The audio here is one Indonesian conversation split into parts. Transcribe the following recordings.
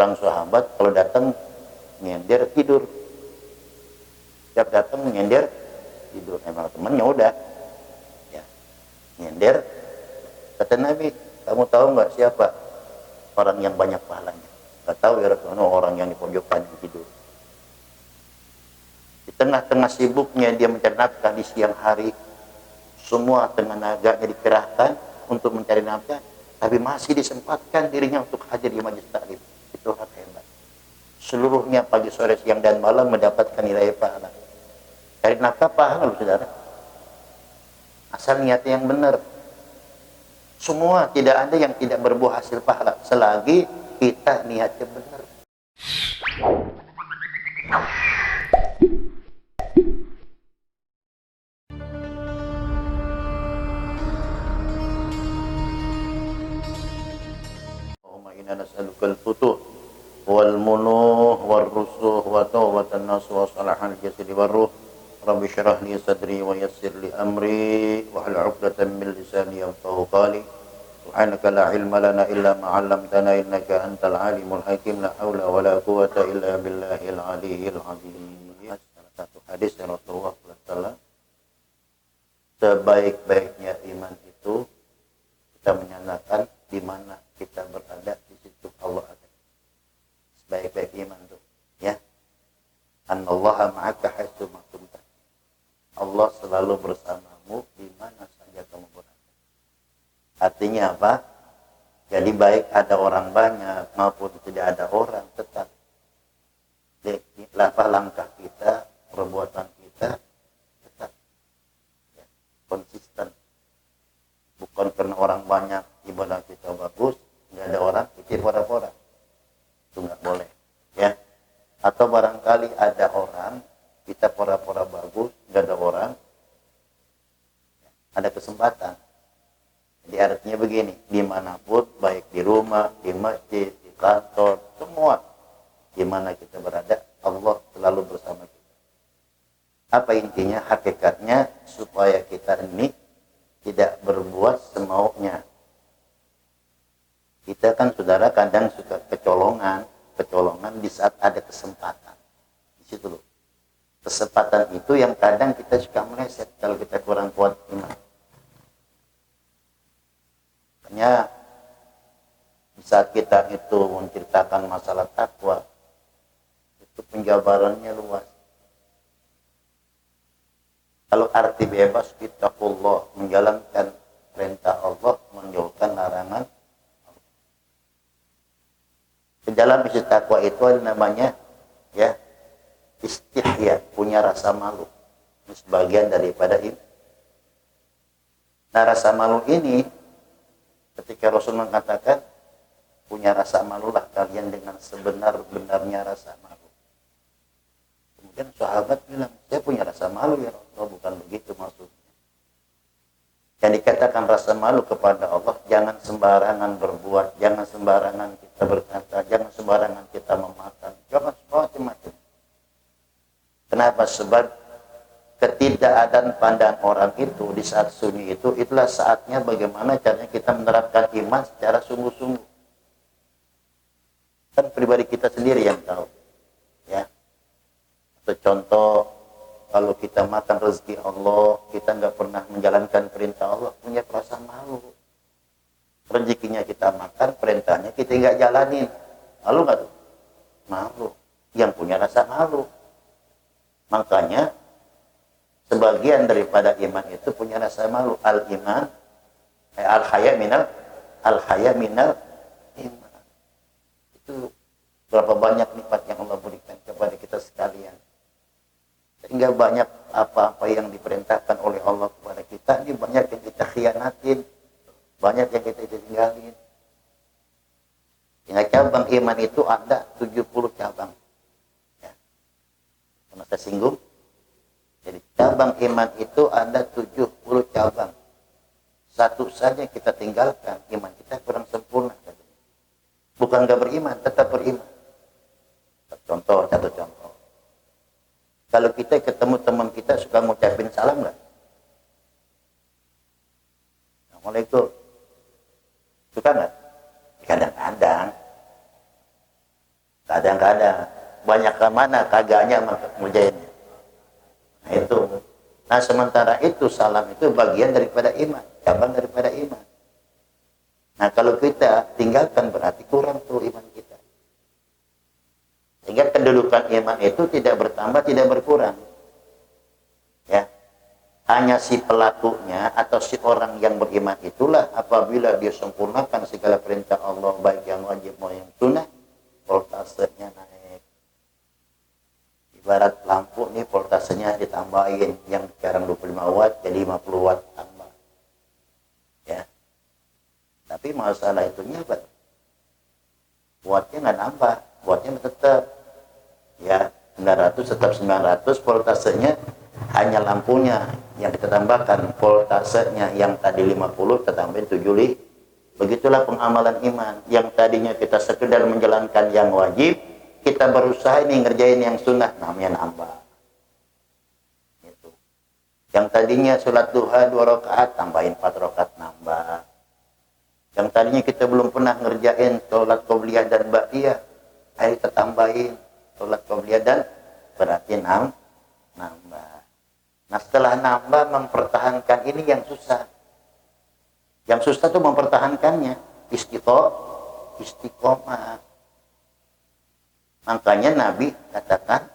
Seorang sahabat kalau datang nyender tidur, setiap datang nyender tidur. Emang temannya udah, ya, nyender. Kata Nabi, kamu tahu nggak siapa orang yang banyak pahalanya? Nggak tahu ya Rasulullah, orang yang di pojokan yang tidur. Di tengah-tengah sibuknya dia mencari nafkah di siang hari, semua tenaganya dikerahkan untuk mencari nafkah, tapi masih disempatkan dirinya untuk hadir di majelis taklim. Itu hak hebat. Seluruhnya pagi, sore, siang, dan malam mendapatkan nilai pahala. Cari nafkah pahala, saudara. Asal niatnya yang benar. Semua tidak ada yang tidak berbuah hasil pahala selagi kita niatnya benar. Allahumma inna nas'alukal futuh wal munuh wal rusuh wa tawbatan nasuh wa salahal jasadi wal ruh. Rabbi syrah li sadri wa yassir li amri wa hlul 'uqdatam min lisani yafqahu qawli. Subhanaka la ilma lana illa ma 'allamtana innaka antal alimul hakim. La haula wa la quwwata illa billahil aliyyil azim. Salah satu hadis dari Rasulullah sallallahu alaihi wasallam, sebaik-baiknya iman itu kita menyatakan di mana kita berada, di situ Allah ada. Sebaik-baik iman itu, ya. Anallaha ma'aka haitsu ma kunta. Allah selalu bersamamu di mana saja kamu berada. Artinya apa? Jadi baik ada orang banyak maupun tidak ada orang, tetap langkah kita, perbuatan kita tetap, ya, konsisten. Bukan karena orang banyak ibadah kita bagus, nggak ada orang kita pora-pora. Itu nggak boleh, ya. Atau barangkali ada orang, kita pora-pora bagus, nggak ada orang, ada kesempatan. Jadi artinya begini, dimanapun, baik di rumah, di masjid, di kantor, semua, dimana kita berada, Allah selalu bersama kita. Apa intinya? Hakikatnya supaya kita ini tidak berbuat semaunya. Kita kan saudara kadang suka kecolongan di saat ada kesempatan. Di situ loh. Kesempatan itu yang kadang kita suka meleset kalau kita kurang kuat iman. Makanya di saat kita itu menceritakan masalah takwa, itu penjabarannya luas. Kalau arti bebas, ittaqullah, menjalankan perintah Allah, menjauhkan larangan Allah. Di dalam isi takwa itu ada namanya, ya, istihya, punya rasa malu. Ini sebagian daripada ini. Nah, rasa malu ini, ketika Rasul mengatakan, punya rasa malulah kalian dengan sebenar-benarnya rasa malu. Kemudian sahabat bilang, saya punya rasa malu ya Rasulullah. Bukan begitu maksudnya. Yang dikatakan rasa malu kepada Allah, jangan sembarangan berbuat, jangan sembarangan kita berkata, jangan sembarangan kita memakan, jangan macam-macam. Kenapa? Sebab ketidakadaan pandangan orang itu di saat sunyi itu, itulah saatnya bagaimana caranya kita menerapkan iman secara sungguh-sungguh. Kan pribadi kita sendiri yang tahu, ya. Atau contoh, kalau kita makan rezeki Allah, kita nggak pernah menjalankan perintah Allah, punya perasaan malu. Rezekinya kita makan, perintahnya kita nggak jalanin, malu nggak tuh? Malu. Yang punya rasa malu. Makanya sebagian daripada iman itu punya rasa malu. Al-iman, al-haya minal iman. Itu berapa banyak nikmat yang Allah berikan kepada kita sekalian. Sehingga banyak apa-apa yang diperintahkan oleh Allah kepada kita, ini banyak yang kita khianatin, banyak yang kita tinggalin. Hingga cabang iman itu ada 70 cabang. Ya. Pernah saya singgung. Jadi cabang iman itu ada 70 cabang. Satu saja kita tinggalkan, iman kita kurang sempurna. Bukan gak beriman, tetap beriman. Satu contoh. Kalau kita ketemu teman kita suka ngucapin salam nggak? Assalamualaikum. Suka nggak? Kadang-kadang. Kemana kagaknya ngerjainnya. Nah itu. Nah sementara itu salam itu bagian daripada iman, cabang daripada iman. Nah kalau kita tinggalkan berarti kurang tuh iman kita. Sehingga kedudukan iman itu tidak bertambah, tidak berkurang. Ya. Hanya si pelakunya atau si orang yang beriman itulah apabila dia sempurnakan segala perintah Allah baik yang wajib maupun yang sunnah, voltasenya naik. Ibarat lampu nih voltasenya ditambahin yang sekarang 25 watt jadi 50 watt tambah. Ya. Tapi masalah itunya apa? Wattnya nggak nambah, wattnya tetap ya 900 tetap 900, voltasenya hanya lampunya yang kita tambahkan, voltasenya yang tadi 50 kita tambahin 70. Begitulah pengamalan iman. Yang tadinya kita sekedar menjalankan yang wajib, kita berusaha ini ngerjain yang sunnah, namanya nambah. Gitu. Yang tadinya sholat duha 2 rakaat, tambahin 4 rakaat nambah. Yang tadinya kita belum pernah ngerjain sholat qobliyah dan ba'diyah, ayo kita tambahin sholat qobliyah dan berarti nambah. Nah setelah nambah mempertahankan ini yang susah. Yang susah itu mempertahankannya. Istiqomah. Makanya Nabi katakan,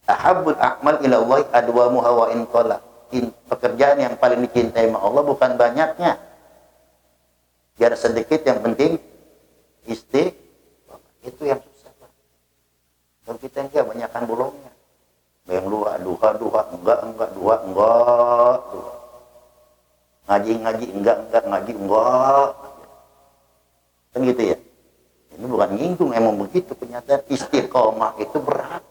ahabbul a'mal ila Allah adwamuha wa in qala. Pekerjaan yang paling dicintai sama Allah bukan banyaknya. Biar sedikit yang penting istiqomah. Itu yang susah. Kalau kita enggak banyakkan bolongnya. Yang duha, enggak, duha, enggak. Ngaji, enggak, ngaji, enggak. Kan gitu ya. Ini bukan nyinggung, emang begitu kenyataan. Istiqomah itu berat.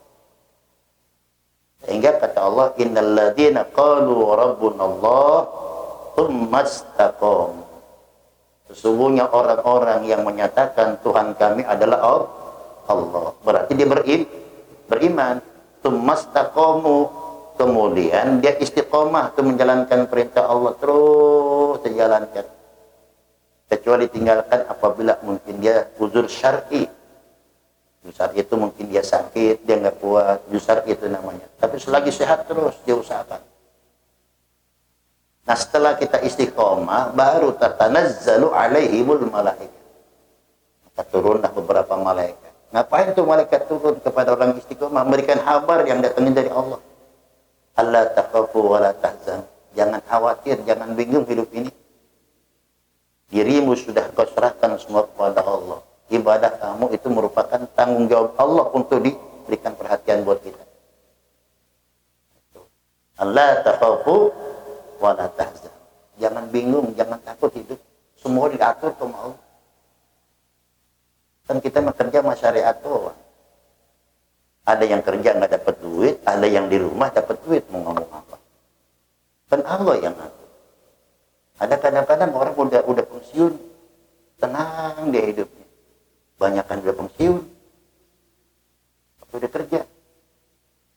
Sehingga kata Allah, innal ladzina qalu rabbunallah tsumma istaqamu. Sesungguhnya orang-orang yang menyatakan Tuhan kami adalah Allah. Berarti dia beriman. Tsumastaqamu, kemudian dia istiqomah itu menjalankan perintah Allah terus dijalankan. Kecuali tinggalkan apabila mungkin dia uzur syar'i. Uzur itu mungkin dia sakit, dia nggak kuat, uzur itu namanya. Tapi selagi sehat terus dia usahakan. Nah setelah kita istiqomah baru tatanazzalu alaihimul malaikat. Maka turunlah beberapa malaikat. Ngapain tuh malaikat turun kepada orang istiqomah? Memberikan kabar yang datangnya dari Allah. Allah takhafu wa la tahzan. Jangan khawatir, jangan bingung hidup ini. Dirimu sudah kau serahkan semua kepada Allah. Ibadah kamu itu merupakan tanggung jawab Allah untuk diberikan perhatian buat kita. Allah takhafu wa la tahzan. Jangan bingung, jangan takut hidup. Semua diatur sama Allah. Kan kita bekerja sama syariat doang. Ada yang kerja nggak dapat duit, ada yang di rumah dapat duit, mau ngomong apa? Kan Allah yang ngatur. Ada kadang-kadang orang udah pensiun, tenang dia hidupnya. Banyak kan udah pensiun, waktu udah kerja.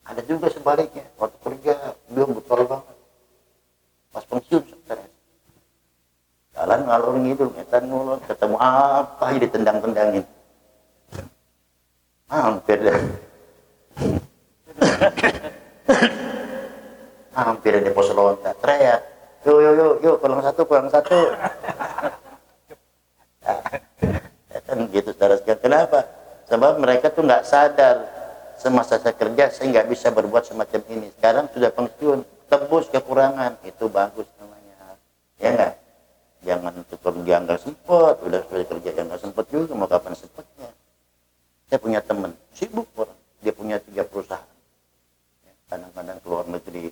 Ada juga sebaliknya, waktu kerja dia betul banget. Pas pensiun stres. Jalan ngalor ngidul, ngetan ngulur, ketemu apa aja ditendang-tendangin. Hampir deh. Hampir di pos lontar teriak, yuk pulang satu. Kan gitu saudara sekalian. Kenapa? Sebab mereka tuh nggak sadar semasa saya kerja saya nggak bisa berbuat semacam ini. Sekarang sudah pensiun, tebus kekurangan, itu bagus namanya. Ya nggak? Jangan kerja nggak sempet, udah kerja yang nggak sempet juga, mau kapan sempetnya? Saya punya teman, sibuk orang, dia punya 3 perusahaan, kadang-kadang keluar negeri.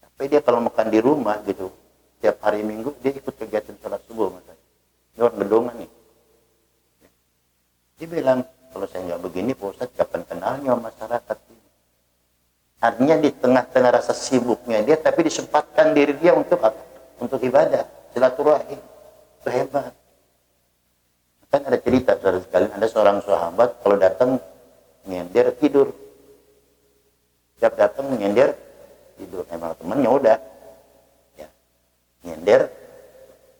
Tapi dia kalau makan di rumah gitu, tiap hari Minggu dia ikut kegiatan sholat subuh misalnya. Dia orang gedongan nih. Dia bilang, kalau saya nggak begini, Pak Ustadz, kapan kenalnya masyarakat ini? Artinya di tengah-tengah rasa sibuknya dia, tapi disempatkan diri dia untuk apa? Untuk ibadah, silaturahim. Itu hebat. Kan ada cerita saudara sekalian, ada seorang sahabat kalau datang nyender tidur. Setiap datang nyender tidur. Emang temannya udah ya, nyender.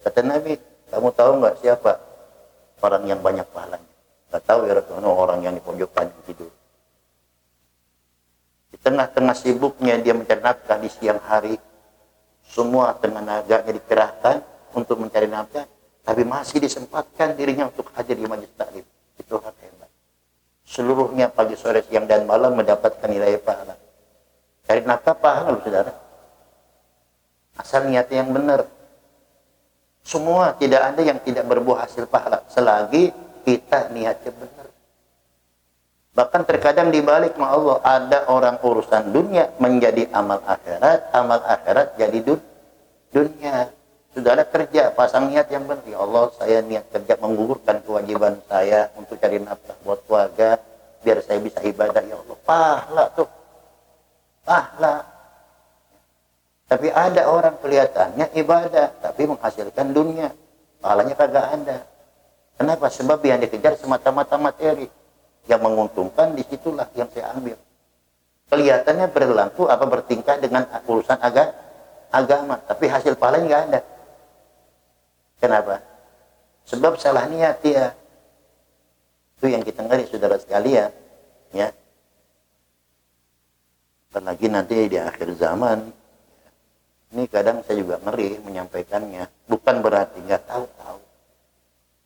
Kata Nabi, kamu tahu nggak siapa orang yang banyak pahalanya? Nggak tahu ya Rasulullah, orang yang di pojokan tidur. tengah-tengah sibuknya dia mencari nafkah di siang hari, semua tenaganya dikerahkan untuk mencari nafkah, tapi masih disempatkan dirinya untuk hadir di majelis taklim. Itu hak hebat. Seluruhnya pagi, sore, siang, dan malam mendapatkan nilai pahala. Cari nafkah pahala, saudara. Asal niatnya yang benar. Semua tidak ada yang tidak berbuah hasil pahala selagi kita niatnya benar. Bahkan terkadang dibalik Allah, ada orang urusan dunia menjadi amal akhirat jadi dunia. Saudara kerja, pasang niat yang benar. Ya Allah, saya niat kerja menggugurkan kewajiban saya untuk cari nafkah buat keluarga, biar saya bisa ibadah. Ya Allah, pahala tuh. Pahala. Tapi ada orang kelihatannya ibadah, tapi menghasilkan dunia. Pahalanya kagak ada. Kenapa? Sebab yang dikejar semata-mata materi. Yang menguntungkan disitulah yang saya ambil. Kelihatannya berlaku apa bertingkah dengan urusan agama, tapi hasil pahalanya nggak ada. Kenapa? Sebab salah niat dia. Itu yang kita ngeri, saudara sekalian. Ya. Apalagi nanti di akhir zaman. Ini kadang saya juga ngeri menyampaikannya. Bukan berarti nggak tahu-tahu.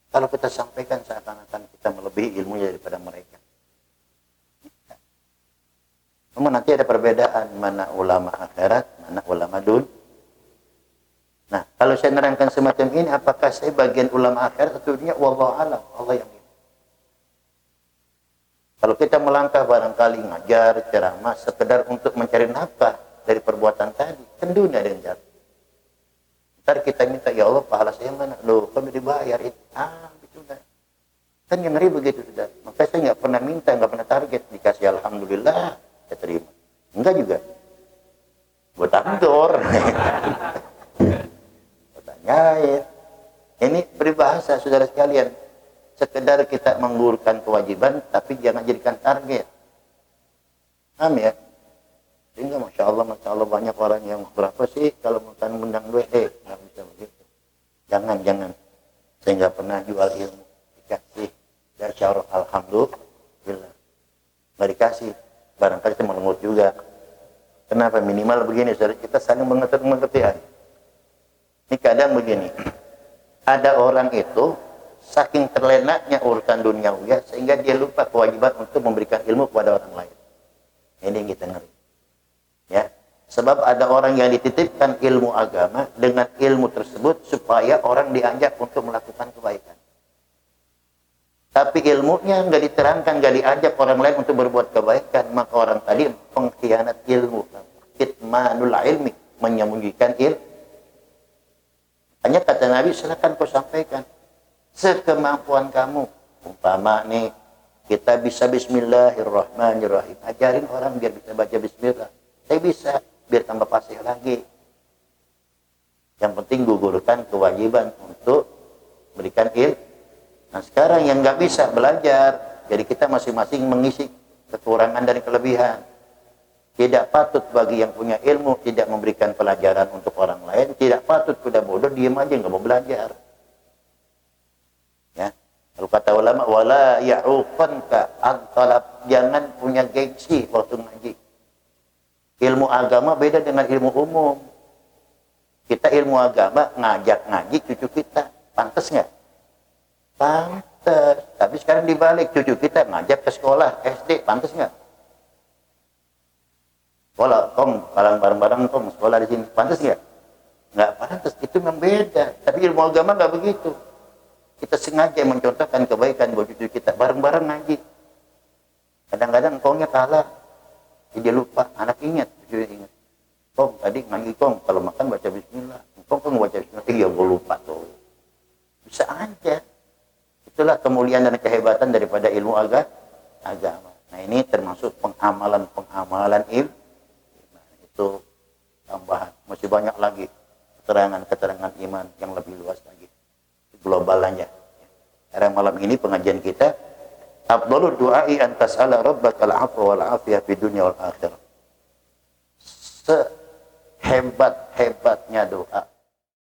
Kalau kita sampaikan seakan-akan kita melebihi ilmunya daripada mereka. Namun nanti ada perbedaan mana ulama akhirat, mana ulama dunia. Nah, kalau saya nerangkan semacam ini, apakah saya bagian ulama akhirat atau dunia? Wallahu a'lam, Allah yang ini. Kalau kita melangkah barangkali ngajar, ceramah, sekedar untuk mencari nafkah dari perbuatan tadi, kan dunia dengan cara. Ntar kita minta, ya Allah pahala saya mana? Loh, kami dibayar itu. Sudah. Kan yang ngeri begitu sudah. Maka saya nggak pernah minta, nggak pernah target. Dikasih alhamdulillah, saya terima. Enggak juga. Buat andor. Tanyain. Ini peribahasa saudara sekalian. Sekedar kita menggugurkan kewajiban, tapi jangan jadikan target. Paham ya? Sehingga Masya Allah banyak orang yang berapa sih kalau makan mendang duit, nggak bisa begitu. Jangan. Saya nggak pernah jual ilmu. Dikasih. Ya syarah alhamdulillah. Nggak dikasih. Barangkali saya menurut juga. Kenapa? Minimal begini, saudara. Kita saling mengerti. Ini kadang begini. Ada orang itu saking terlenaknya urusan duniawi sehingga dia lupa kewajiban untuk memberikan ilmu kepada orang lain. Ini yang kita ngeri. Ya, sebab ada orang yang dititipkan ilmu agama dengan ilmu tersebut supaya orang diajak untuk melakukan kebaikan. Tapi ilmunya nggak diterangkan, nggak diajak orang lain untuk berbuat kebaikan, maka orang tadi pengkhianat ilmu, kitmanul ilmi, menyembunyikan ilmu. Hanya kata Nabi, silakan kau sampaikan sekemampuan kamu. Umpama nih, kita bisa bismillahirrahmanirrahim. Ajarin orang biar bisa baca bismillah. Saya bisa, biar tambah fasih lagi. Yang penting gugurkan kewajiban untuk berikan ilmu. Nah sekarang yang nggak bisa belajar, jadi kita masing-masing mengisi kekurangan dan kelebihan. Tidak patut bagi yang punya ilmu tidak memberikan pelajaran untuk orang lain. Tidak patut kuda bodoh diem aja nggak mau belajar. Ya, kalau kata ulama, wala ya'uqanka an-talab, jangan punya gengsi waktu ngaji. Ilmu agama beda dengan ilmu umum. Kita ilmu agama ngajak ngaji cucu kita, pantas nggak? Pantas. Tapi sekarang dibalik, cucu kita ngajak ke sekolah SD, pantas nggak? Sekolah, bareng-bareng sekolah di sini, pantas nggak? Nggak pantas. Itu memang beda. Tapi ilmu agama nggak begitu. Kita sengaja mencontohkan kebaikan buat cucu kita, bareng-bareng ngaji. Kadang-kadang engkongnya kalah. Dia lupa, anak ingat, cucu ingat. Kong, tadi ngaji kong, kalau makan baca bismillah. Kong baca bismillah, iya gue lupa tuh. Bisa aja. Itulah kemuliaan dan kehebatan daripada ilmu agama. Nah ini termasuk pengamalan ilmu. Nah, itu tambahan. Masih banyak lagi keterangan iman yang lebih luas lagi. Globalnya. Karena malam ini pengajian kita, afdhalud du'ai an tas'ala rabbakal 'afwa wal 'afiyah fid dunya wal akhirah. Sehebat-hebatnya doa